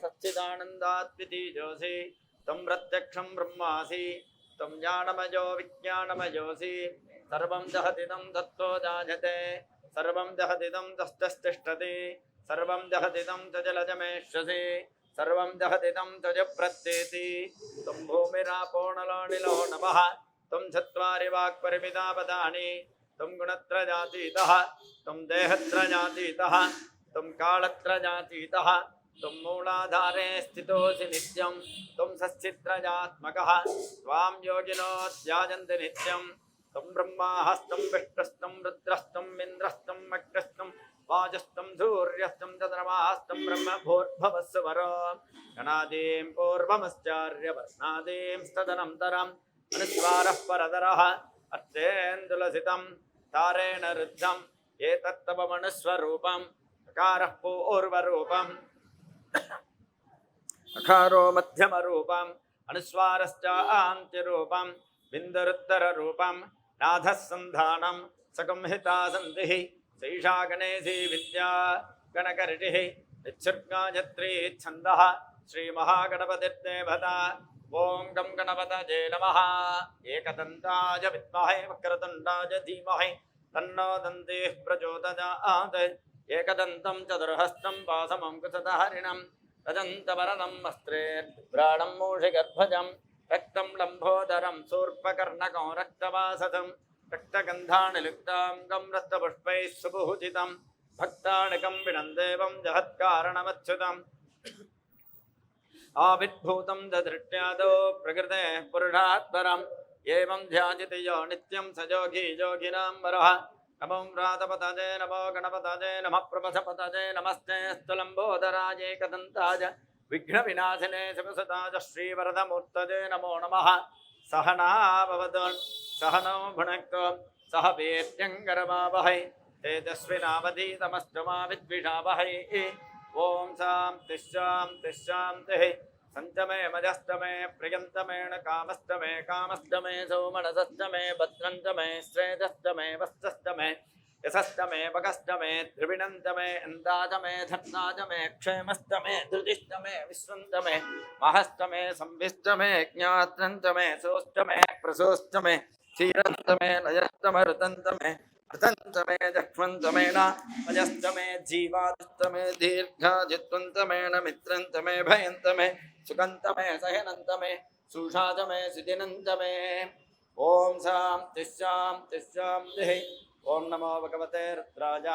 सच्चिदानन्दात्वितीजोऽसि त्वं प्रत्यक्षं ब्रह्मासि त्वं ज्ञानमयो विज्ञानमयोऽसि सर्वं जगदिदं तत्त्वो जायते सर्वं जगदिदं तस्तस्तिष्ठति सर्वं जगदिदं तजलजमेष्यसि सर्वं जगदिदं तजप्रत्येति त्वं भूमिरापो नलो निलो नभः त्वं चत्वारि वाक्परिमिता पदानि त्वं गुणत्रयातीतः त्वं देहत्रयातीतः त्वं कालत्रयातीतः त्वं मूलाधारे स्थितोऽसि नित्यं त्वं सच्चित्रयात्मकः त्वां योगिनो ध्यायन्ति नित्यं त्वं ब्रह्मास्तं विष्णुस्तं रुद्रस्तं इन्द्रस्तं अग्निस्तं वायुस्तं सूर्यस्तं चन्द्रमास्तं ब्रह्मभूर्भुवस्सुवरो गणादीं पूर्वमश्चार्यवर्णादीं स्तदनन्तरम् अनुस्वारः परतरः अर्चेन्दुलसितं तारेण रुद्धम् एतत्तव मनुस्वरूपम् अकारः पूर्वरूपम् अकारो मध्यमरूपम् अनुस्वारश्च आन्त्यरूपम् बिन्दुरुत्तररूपम् नाथः सन्धानं सकंहिता सन्धिः सैषा गणेशी विद्या गणकर्षिः नित्सर्गायत्री छन्दः श्रीमहागणपतिर्देवता ओं गं गणपतये नमः एकदन्ताय विद्महे वक्रतुण्डाय धीमहि तन्नो दन्तिः प्रचोदयात् एकदन्तं चतुर्हस्तं पाशमं कुशधारिणं रजन्तवरदं वस्त्रेर्भ्राणं मूषिगर्भजं रक्तं लम्बोदरं शूर्पकर्णकं रक्तवासतं रक्तगन्धानि लुप्ताङ्गं रक्तपुष्पैः सुभूषितं भक्तानिकं विनन्देवं जगत्कारणमच्युतम् आविर्भूतं ददृष्ट्यादौ प्रकृतेः पुरुषात्परम् एवं ध्यायति यो नित्यं स योगी योगिनां वरः नमो व्रातपतये नमो गणपतये नमः प्रपथपतये नमस्ते स्तुलम्बोदराय एकदन्ताय विघ्नविनाशिने शिवसुताय श्रीवरदमूर्तये नमो नमः सहना भवतु सहनौ भुनक्तु सह वीर्यङ्करवावहै तेजस्विनावधीतमस्तु मा विद्विषावहै ओं शान्तिः शान्तिः शान्तिः सन्तमे मजस्तमे प्रियन्तमेण कामस्तमे कामस्तमे सौमनसस्तमे भद्रन्तमे श्रेयस्तमे वस्तस्तमे यशस्तमे भगस्तमे द्रविणन्तमे अन्दातमे धत्नातमे क्षेमस्तमे धृतिस्तमे विश्वन्तमे महस्तमे संभिस्तमे ज्ञात्रन्तमे सोस्तमे प्रसोस्तमे क्षीरन्तमे नयस्तमे ऋतन्तमे ऋतन्तमे जक्ष्मन्तमेन अजस्तमे जीवास्तमे दीर्घाजित्वन्तमेन मित्रन्तमे भयन्तमे सुगन्तमे सहनन्तमे सुषातमे सुदिनन्तमे ओं शान्तिः शान्तिः शान्तिः ओं नमो भगवते रुद्राय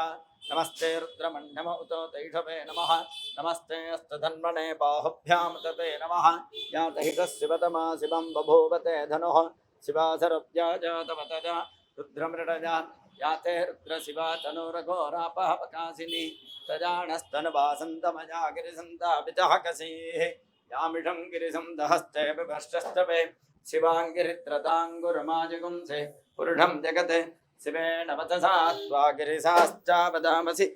नमस्ते रुद्रमण्डम उतो तैषवे नमः नमस्ते अस्तधन्वने बाहुभ्यां तते नमः या तहितः शिवतमा शिवं बभूवते धनुः शिवासरव्याजातवतजा रुद्रमृडजा याते रुद्रशिवा तनुरघोरापहपकाशिनी तजानस्तनुवासन्तमजा गिरिसन्तापितहकसीः यामिषं गिरिसन्दहस्ते विभर्षस्तवे शिवाङ्गिरित्रताङ्गुरमाजगुंसे पुरुषं जगते शिवेन वचसा त्वा गिरिशाश्चावदामसि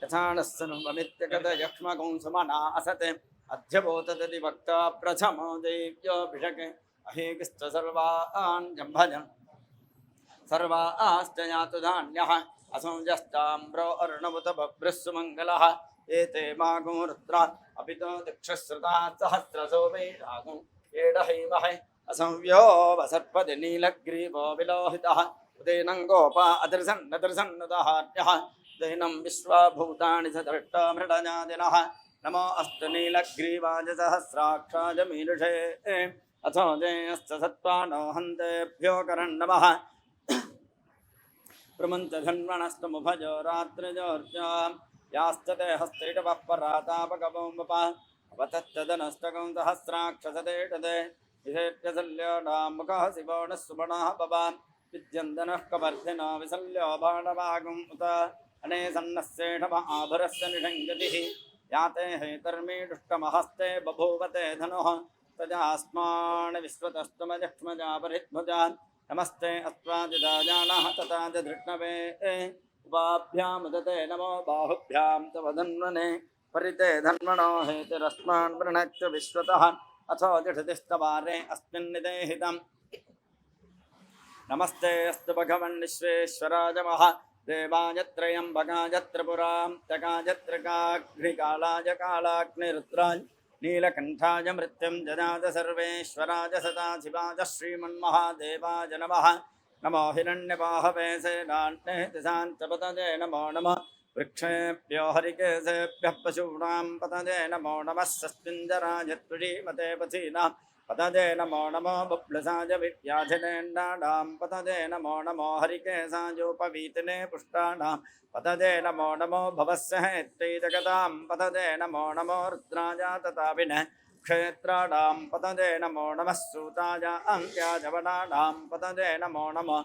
यथानस्सनुममित्यगतयक्ष्मकुंसुमना असते अध्यबोधदति वक्ता प्रथमो देव्योऽभिषके अहेकिश्च सर्वान् जम्भजन् सर्वाश्च यातु धान्यः असंजस्ताम्रो अर्णवुत बभ्रस्सु मङ्गलः एते मागो रुद्रा अपितो दिक्षश्रुता सहस्रसो वैरागो एडहैमहे असंव्यो वसर्पति नीलग्रीवो विलोहितः उदेनं गोपा अदृसन्नदृसन्नुदहार्यः दैनं विश्वाभूतानि सदृष्टा मृडजादिनः नमो अस्तु नीलग्रीवाय सहस्राक्षाय मीनुषे अथो जयस्य सत्त्वानो हन्तेभ्यो करन्नमः प्रमन्तधन्वणस्तमुभजो रात्रिजोर्जां यास्तते हस्तैटवः परातापकवोमुपः अवतत्तदनस्तकं सहस्राक्षसदेटदे विशेट्यसल्योडां मुखः शिवो नः सुमणः पवान् विद्यन्दनः कवर्धिनो विसल्यो बाणवागुम् उत अनेसन्नस्येषम आभरस्य निषङ्गतिः याते हेतर्मीडुष्टमहस्ते बभूवते धनुः तजास्मान् विश्वतस्तमजक्ष्मजापरिध्वजान् नमस्ते अस्त्वादिदाजानः तताजधृष्णवे उपाभ्यामुदते नमो बाहुभ्यां तव धन्वने परिते धन्वनो हेतिरस्मान् वृणक्ष विश्वतः अथो जठतिस्तवारे अस्मिन्निदेहितम् नमस्ते अस्तु भगवन् विश्वेश्वराय देवाय त्रयम्बकाय त्रिपुरां तकाय त्रिकाग्निकालाय कालाग्निरुद्राय नीलकण्ठाय मृत्युञ्जयाय सर्वेश्वराय सदाशिवाय श्रीमन्महादेवाय नमः नमो हिरण्यबाहवे सेनान्ते दिशान्तपतये नमो नमः वृक्षेभ्यो हरिकेशेभ्यः पशूनां पतये नमो नमः सस्मिञ्जराय त्वरीमते पथीनां पतये नमो नमो बब्लसाय विव्याधिनेन्नाडां पतये नमो नमो हरिकेशायोपवीतिने पुष्टाणां पतये नमो नमो भवस्य हेत्यै जगतां पतये नमो नमो रुद्राय तथाभिनः क्षेत्राणां पतये नमो नमः सूताय अन्त्याजवनानां पतये नमो नमः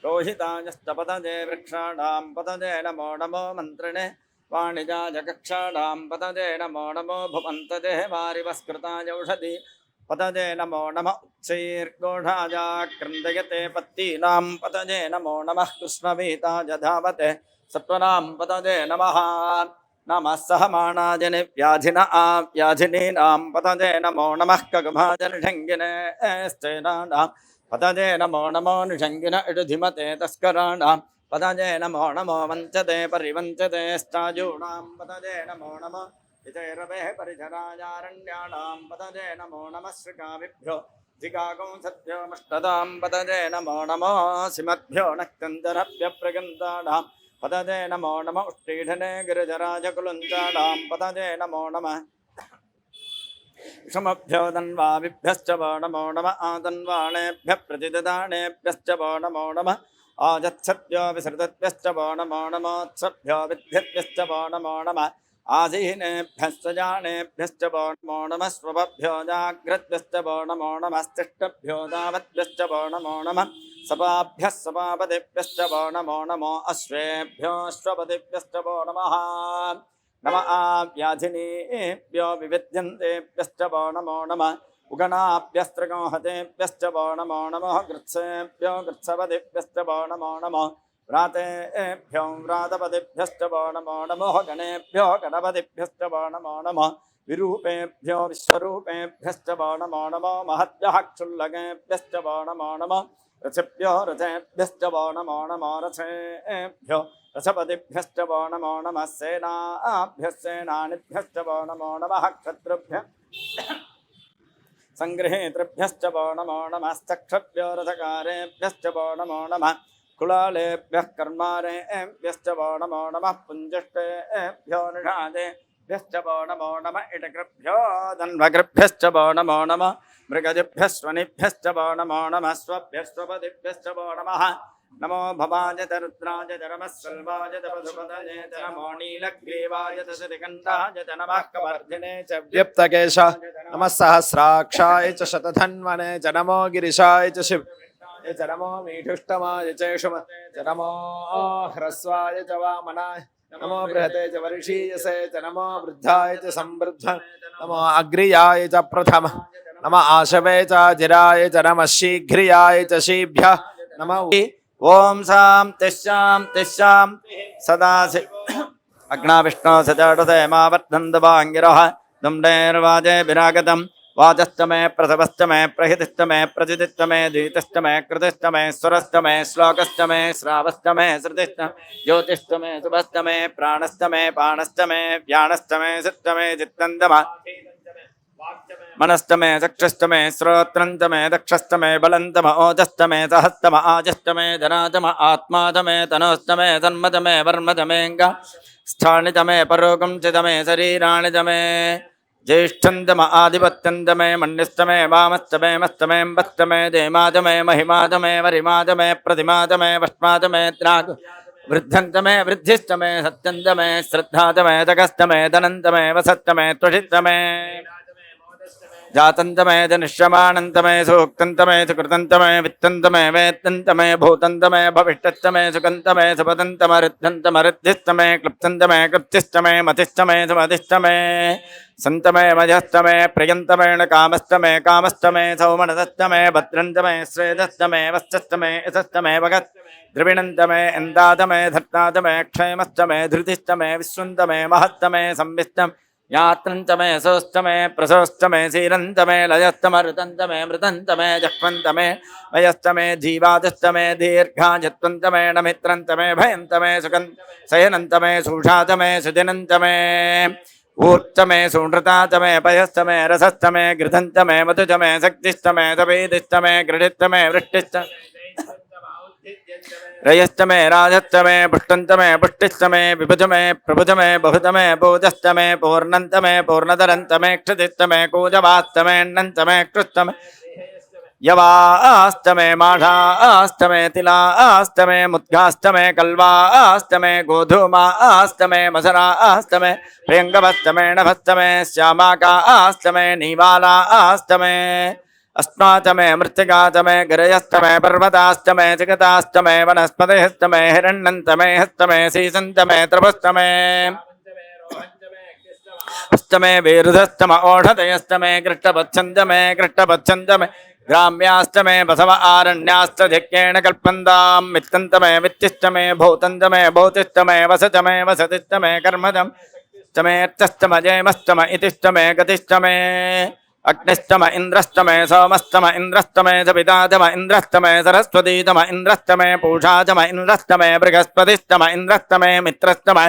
रोहितायस्तपतये वृक्षाणां पतये नमो नमो मन्त्रिणे वाणिजाय कक्षाणां पतये नमो नमो भुवन्तजे वारिवस्कृताय औषधि पतये नमो नमः उच्चैर्गोढाय क्रन्दयते पत्तीनां पतये नमो नमः कृष्णवीताय धावते सत्वनां पतये नमः नमः सहमानाय व्याधिनीनां पतये नमो नमः खगभाय निषङ्गिने स्तेनानां पतये नमो नमो निषङ्गिन इडुधिमते तस्कराणां पतये नमो नमो वञ्चते परिवञ्चते स्ताजूणां पतये नमो नमो विजयरवेः परिचरायारण्याणां पतये नमो नमः श्रिकाविभ्यो जिगागुंसभ्यो मष्टदां पतये नमो नमो सिमद्भ्यो नक्तञ्जरभ्यप्रगन्तानां पतये नमो नमो उष्टीढने गिरिजराजकुलुञ्चाणां पतये नमो नमः विषमभ्यो दन्वाविभ्यश्च वो नमो नमः आदन्वाणेभ्यः प्रतिददानेभ्यश्च वो नमो नमः आजत्सभ्यो विसृतभ्यश्च वो नमो नमोत्सभ्यो विद्यभ्यश्च वो नमो नमः आजीनेभ्यश्च जानेभ्यश्च वो नमो नमः स्वभभ्यो जाग्रद्भ्यश्च वो नमो नमः स्तिष्ठभ्यो दावद्भ्यश्च वो नमो नमः सपाभ्यः सपापतिभ्यश्च वो नमो नमो अश्वेभ्यो अश्वपतिभ्यश्च वो नमः नमः व्याधिनीभ्यो विविध्यन्तेभ्यश्च वो नमो नमः उगणाभ्यस्त्रगोहतेभ्यश्च वो नमो नमः गृत्सेभ्यो गृत्सपतिभ्यश्च वो नमो नमः व्रातेभ्यो व्रातपतिभ्यश्च वो नमो नमः गणेभ्यो गणपतिभ्यश्च वो नमो नमः विरूपेभ्यो विश्वरूपेभ्यश्च वो नमो नमो महद्भ्यः क्षुल्लकेभ्यश्च वो नमो नमः रथेभ्यो रथेभ्यश्च वो नमो नमो रथेभ्यो रथपतिभ्यश्च वो नमो नमः सेनाभ्यः सेनानिभ्यश्च वो नमो नमः क्षत्रुभ्यः संगृहीतृभ्यश्च वो नमो नमः चक्षभ्यो रथकारेभ्यश्च वो नमो नमः कुलालेभ्यः कर्मारेभ्यश्च वो नमो नमः पुञ्जिष्टेभ्यो निषादेभ्यश्च वो नमो नमः इटकृभ्यो धन्वकृभ्यश्च वो नमो नमः मृगजिभ्यः स्वनिभ्यश्च वो नमो नमः स्वभ्यः स्वपतिभ्यश्च वो नमः नमो भवाय रुद्राय नमः सल्वाय पशुपतये नमो नीलग्रीवाय शशिकण्ठाय नमः कवर्धिने च व्यप्तकेश नमः सहस्राक्षाय च शतधन्वने च नमो गिरिशाय च शिवाय च नमो मीठुष्टमाय च च नमो ह्रस्वाय च वामनाय नमो बृहते च वर्षीयसे च नमो वृद्धाय च संवृद्ध नमो अग्रियाय च प्रथम नमः आशवे च जिराय च नमः शीघ्रियाय च शीभ्यः नमः ओम शांति शांति शांति सदाशिव अग्नाविष्णो सजाडते मावर्धन्दवाङ्गिरः दुम्डेर्वाजे विरागतं वाचश्च मे प्रसवश्च मे प्रहितश्च मे प्रजितिश्च मे द्वितश्च मे कृतिश्च मे स्वरश्च मे श्लोकश्च मे श्रावश्च मे श्रुतिश्च ज्योतिश्च मे शुभश्च मे प्राणश्च मे पाणश्च मे व्यानश्च मे सिश्च मे चित्तञ्च मनश्च मे चक्षुश्च मे श्रोत्रञ्च मे दक्षश्च मे बलञ्च म ओजश्च मे सहश्च म आजश्च मे धनाच म आत्मा च मे तनोश्च मे धर्म मे वर्म मे स्थानि च मे परोगं च मे शरीराणि च मे ज्येष्ठन्तम आदिपत्यन्तमे मन्यस्तमे वामस्तमे मस्तमेऽम्बस्तमे देमादमे महिमादमे वरिमादमे प्रतिमादमे वष्मादमे द्राग वृद्धन्तमे वृद्धिस्तमे सत्यन्तमे श्रद्धातमे तकस्तमे धनन्तमे वसत्तमे त्वषित्तमे जातन्तमे जनिष्यमानन्तमे सूक्तन्तमे सुकृतन्तमे वित्तन्तमे वेत्तन्तमे भूतन्तमे भविष्यस्तमे सुकन्तमे सुपदन्तमरुद्धन्तमरुद्धिस्तमे क्लुप्तन्तमे कृप्तिस्तमे मतिस्तमे सुमतिस्तमे सन्तमे मजस्तमे प्रियन्तमेण कामस्तमे कामस्तमे सौमनसस्तमे भद्रन्तमे श्रेयस्तमे वस्तस्तमे यशस्तमे भगत् द्रविणन्तमे इन्दातमे धत्तातमे क्षेमस्तमे धृतिस्तमे विश्वन्तमे महत्तमे संविस्तम् यात्रन्तमे सोस्तमे प्रसोस्तमे सीरन्तमे लयस्तमरुतन्तमे मृतन्तमे जह्वन्तमे वयस्तमे जीवादस्तमे दीर्घाजत्वन्तमे नमित्रन्तमे भयन्तमे सुकन् शयनन्तमे सुषातमे सुदिनन्तमे ऊर्तमे सुनृतातमे पयस्तमे रसस्तमे गृधन्तमे मधुजमे शक्तिस्तमे सपेदिस्तमे गृढिस्तमे वृष्टिस्त रयस्तमे राजस्तमे पुष्टन्तमे पुष्टिस्तमे विभुजमे प्रभुजमे बहुतमे बोधस्तमे पूर्णन्तमे पूर्णधरन्तमे क्षतिस्तमे कूजवास्तमे अण्णन्तमे क्षुस्तमे यवास्तमे माषास्तमे तिलास्तमे मुद्गास्तमे कल्वास्तमे गोधूमास्तमे मसरास्तमे प्रियङ्गवस्तमे नभस्तमे श्यामाकास्तमे नीवालास्तमे अस्मातमे मृत्तिकातमे गिरयस्तमे पर्वतास्तमे जगतास्तमे वनस्पतिस्तमे हिरण्यन्तमे हस्तमे सीसन्तमे त्रपस्तमे हस्तमे वीरुधस्तम ओषधयस्तमे कृष्णपच्छन्दमे कृष्णपच्छन्दमे ग्राम्यास्तमे बसव आरण्यास्तधिक्येण कल्पन्तां मित्तन्तमे वित्तिस्तमे भूतन्तमे भूतिस्तमे वसतमे वसतिस्तमे कर्मजं स्तमेऽर्थस्तमजयमस्तम इतिस्तमे गतिस्तमे अग्निस्तम इंद्रस्तमे सोमस्तम इंद्रस्तमे सवितातम इंद्रस्तमे सरस्वतीतम इंद्रस्तमे पूषातम इंद्रस्तमे बृहस्पतिस्तम इंद्रस्तमे मित्रस्तमे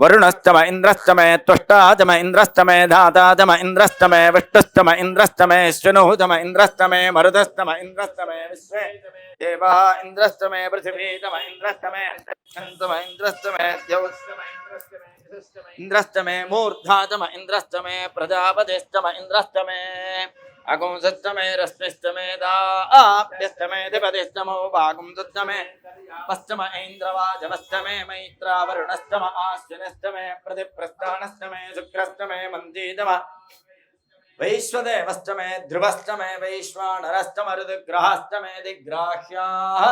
वरुणस्तम इंद्रस्तमे त्वष्टातम इंद्रस्तमे धातातम इंद्रस्तमे विष्णुस्तम इंद्रस्तमे श्वनुतम इंद्रस्तमे मरुदस्तम इंद्रस्तमे विश्वे देवः इंद्रस्तमे पृथिवीतम इंद्रस्तमे अन्तम इंद्रस्तमे द्यौस्तम इंद्रस्तमे मूर्धातम इंद्रस्तमे प्रजापतिस्तम इंद्रस्तमे अगुंसस्तमे रश्मिस्तमे दाभ्यस्तमे दिपतिस्तमो भागुंसस्तमे पश्चम ऐन्द्रवाजवस्तमे मैत्रावरुणस्तम आश्विनस्तमे प्रतिप्रस्थानस्तमे शुक्रस्तमे मन्दीतम वैश्वदेवस्तमे ध्रुवस्तमे वैश्वानरस्तम ऋतुग्रहस्तमे दिग्राह्याः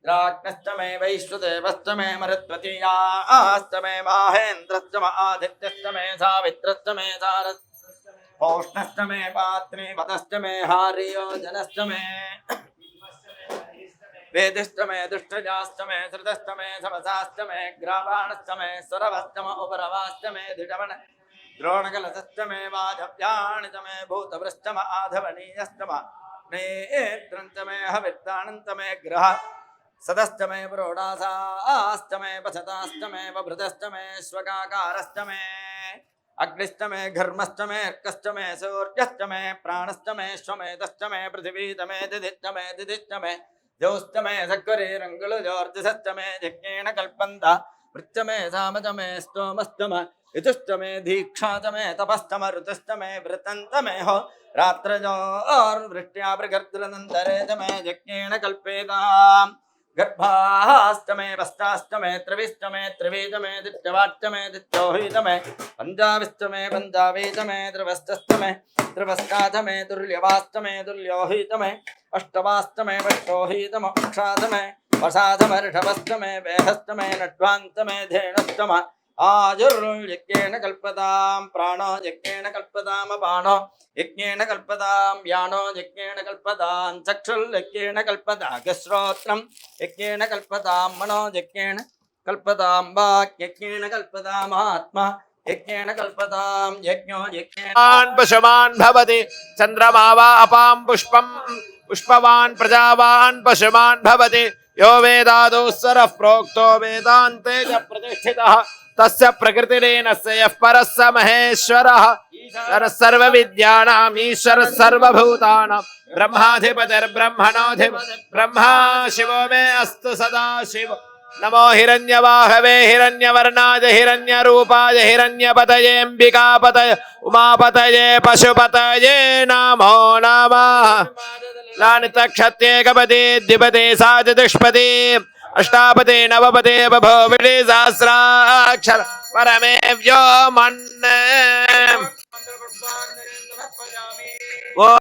राग्नस्तमे वैश्वदेवस्तमे मरुत्वतीयास्तमे माहेन्द्रस्तम आदित्यस्तमे सावित्रस्तमे सारस् पौष्णस्तमे पात्रे वतस्तमे हार्योजनस्तमे वेदिस्तमे दुष्टजास्तमे श्रुतस्तमे समसास्तमे ग्रावाणस्तमे सुरवस्तम उपरवास्तमे धिटवण द्रोणकलतस्तमे वाजव्याणितमे भूतवृष्टम आधवनीयस्तम नेत्रन्तमे हविर्दानन्तमे ग्रह सदस्तमे प्रोडासास्तमे पशतास्तमे वभृतस्तमे स्वगाकारस्तमे अग्निस्तमे घर्मस्तमे अर्कस्तमे सूर्यस्तमे प्राणस्तमे श्वमेधस्तमे पृथिवीतमे दिदिस्तमे दिदिस्तमे ज्योस्तमे सक्वरे रङ्गुलजोर्जसस्तमे यज्ञेन कल्पन्त वृत्तमे सामतमे स्तोमस्तम ऋतुस्तमे दीक्षातमे तपस्तम ऋतुस्तमे वृतन्तमे हो रात्रजोर्वृष्ट्या प्रगर्दनन्तरेतमे यज्ञेन कल्पेताम् गर्भास्तमे वस्तास्तमे त्रिविस्तमे त्रिवेदमे दित्यवाट्टमे दित्योहितमे पञ्जाविस्तमे पञ्जावेदमे त्रिवस्तस्तमे त्रिवस्तातमे तुल्यवास्तमे तुल्योहितमे अष्टवास्तमे वष्टोहितम अक्षातमे वसातमे ऋषभस्तमे वेहस्तमे नड्वान्तमे धेनुस्तम आजुर्यज्ञेन कल्पतां प्राणो यज्ञेन कल्पताम् अपानो यज्ञेन कल्पतां यानो यज्ञेन कल्पतां चक्षुर्यज्ञेन कल्पतां श्रोत्रं यज्ञेन कल्पतां मनो यज्ञेन कल्पतां वाक् यज्ञेन कल्पताम् आत्मा यज्ञेन कल्पतां यज्ञो यज्ञेन पशुमान् भवति चन्द्रमा वा अपां पुष्पं पुष्पवान् प्रजावान् पशुमान् भवति यो वेदादौ स्वरः प्रोक्तो वेदान्ते च प्रतिष्ठितः तस्य प्रकृतिरेनस्य यः परः स महेश्वरः सर्वविद्यानाम् ईश्वरः सर्वभूतानां ब्रह्माधिपतिर्ब्रह्मणोऽधिपतिः ब्रह्मा शिवो मे अस्तु सदा शिव नमो हिरण्यवाहवे हिरण्यवर्णाय हिरण्यरूपाय हिरण्यपतयेऽम्बिकापतये उमापतये पशुपतये नमो नमः लानितक्षत्ये कपदे द्विपदे साचतुष्पदे अष्टापदे नवपदे बभो विडे सहस्राक्षर परमे व्योमन् वो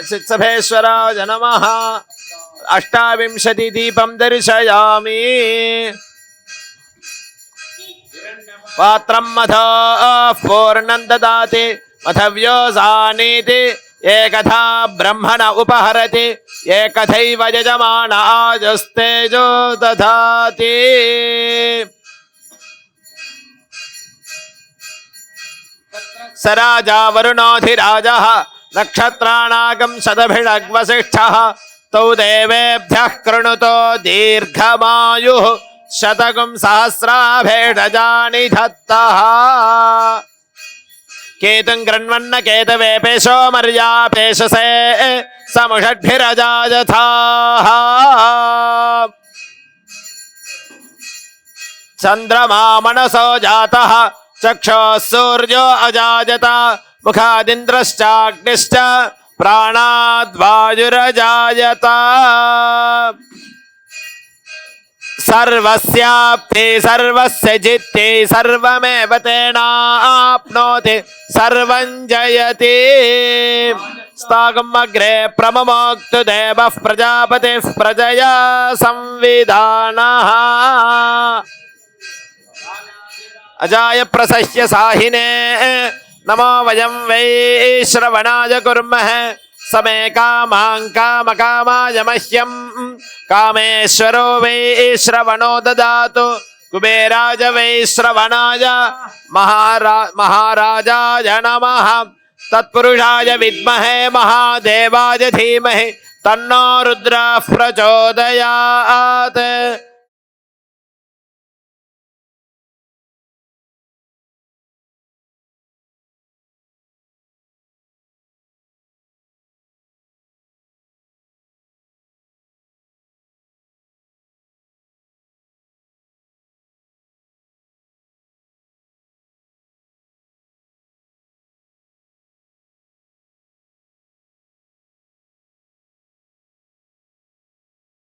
सित्सभेश्वराय नमः अष्टाविंशति दीपं दर्शयामि पात्रं मधो पूर्णं ददाति मधव्योऽसानीति एकथा ब्रह्मण उपहरति एकथैव यजमान आजुस्तेजो दधाति स राजा वरुणोऽधिराजः नक्षत्राणागं शतभिषग्वसिष्ठः तौ देवेभ्यः कृणुतो दीर्घमायुः शतकं सहस्राभेषजानि धत्तः केतुं गृह्णन्न केतवे पेशो मर्या पेशसे समुषड्भिरजायथाः चन्द्रमा मनसो जातः चक्षुः सूर्यो अजायत मुखादिन्द्रश्चाग्निश्च प्राणाद्वायुरजायत सर्वस्याप्ति सर्वस्य जित्ति सर्वमेव तेनाप्नोति सर्वं जयति स्तागमग्रे प्रममोक्तु देवः प्रजापतिः प्रजया संविधानः अजाय प्रसह्य साहिने नमो वयं वै श्रवणाय कुर्मः समे कामां कामकामाय मह्यं कामेश्वरो वै श्रवणो ददातु कुबेराज वै श्रवणाय महाराजाय नमः तत्पुरुषाय विद्महे महादेवाय धीमहि तन्नो रुद्रः प्रचोदयात्